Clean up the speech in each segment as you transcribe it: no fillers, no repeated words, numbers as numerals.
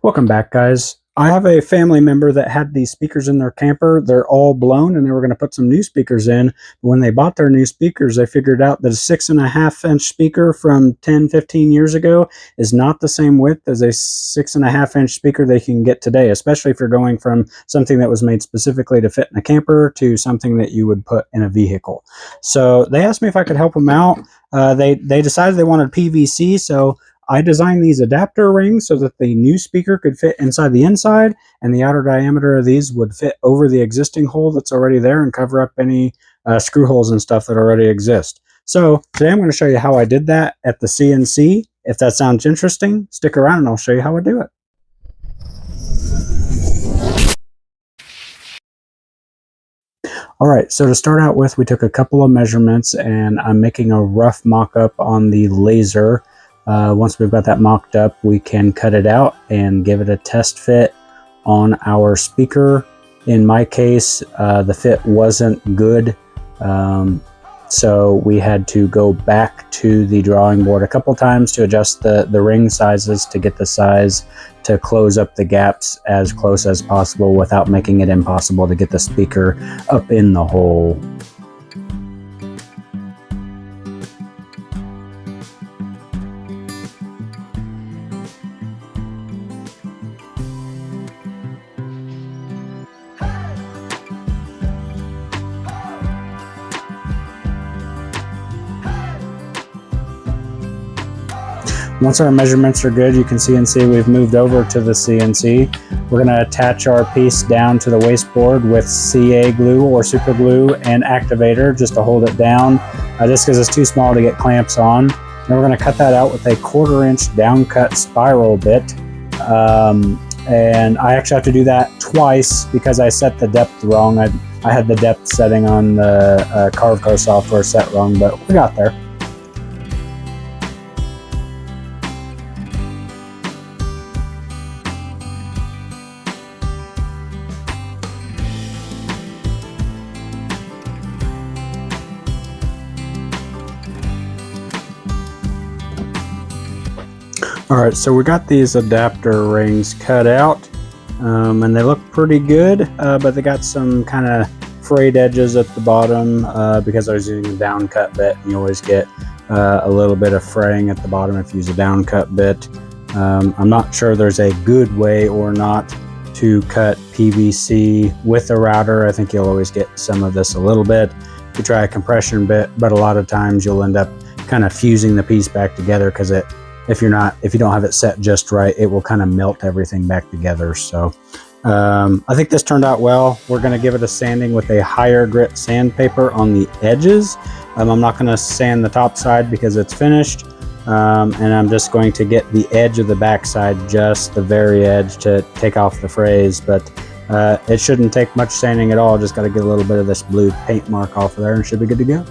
Welcome back, guys. I have a family member that had these speakers in their camper. They're all blown and they were going to put some new speakers in. When they bought their new speakers, they figured out that a 6.5-inch speaker from 10-15 years ago is not the same width as a 6.5-inch speaker they can get today, especially if you're going from something that was made specifically to fit in a camper to something that you would put in a vehicle. So they asked me if I could help them out. They decided they wanted PVC, so I designed these adapter rings so that the new speaker could fit inside the inside, and the outer diameter of these would fit over the existing hole that's already there and cover up any screw holes and stuff that already exist. So today I'm going to show you how I did that at the CNC. If that sounds interesting, stick around and I'll show you how I do it. All right, so to start out with, we took a couple of measurements and I'm making a rough mock-up on the laser. Once we've got that mocked up, we can cut it out and give it a test fit on our speaker. In my case, the fit wasn't good, so we had to go back to the drawing board a couple times to adjust the ring sizes to get the size to close up the gaps as close as possible without making it impossible to get the speaker up in the hole. Once our measurements are good, you can see we've moved over to the CNC. We're going to attach our piece down to the waste board with CA glue or super glue and activator just to hold it down, just because it's too small to get clamps on. Then we're going to cut that out with a 1/4 inch down cut spiral bit. And I actually have to do that twice because I set the depth wrong. I had the depth setting on the CarveCo software set wrong, but we got there. Alright, so we got these adapter rings cut out, and they look pretty good, but they got some kind of frayed edges at the bottom because I was using a down cut bit, and you always get a little bit of fraying at the bottom if you use a down cut bit. I'm not sure there's a good way or not to cut PVC with a router. I think you'll always get some of this a little bit. You try a compression bit, but a lot of times you'll end up kind of fusing the piece back together because if you don't have it set just right, it will kind of melt everything back together. So I think this turned out well. We're going to give it a sanding with a higher grit sandpaper on the edges. I'm not going to sand the top side because it's finished, and I'm just going to get the edge of the back side, just the very edge, to take off the frays. But it shouldn't take much sanding at all. Just got to get a little bit of this blue paint mark off of there and should be good to go.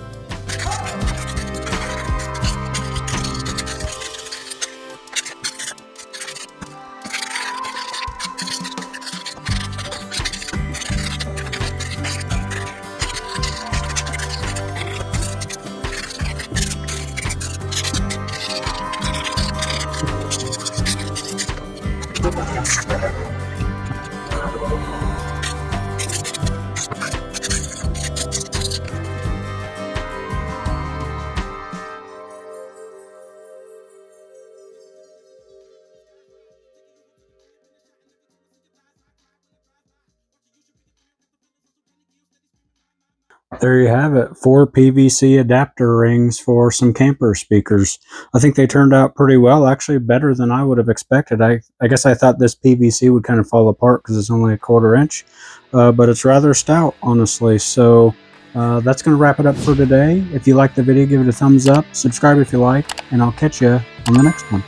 There you have it, 4 PVC adapter rings for some camper speakers. I think they turned out pretty well, actually better than I would have expected. I guess I thought this PVC would kind of fall apart because it's only a 1/4 inch, but it's rather stout, honestly. So that's going to wrap it up for today. If you liked the video, give it a thumbs up, subscribe if you like, and I'll catch you on the next one.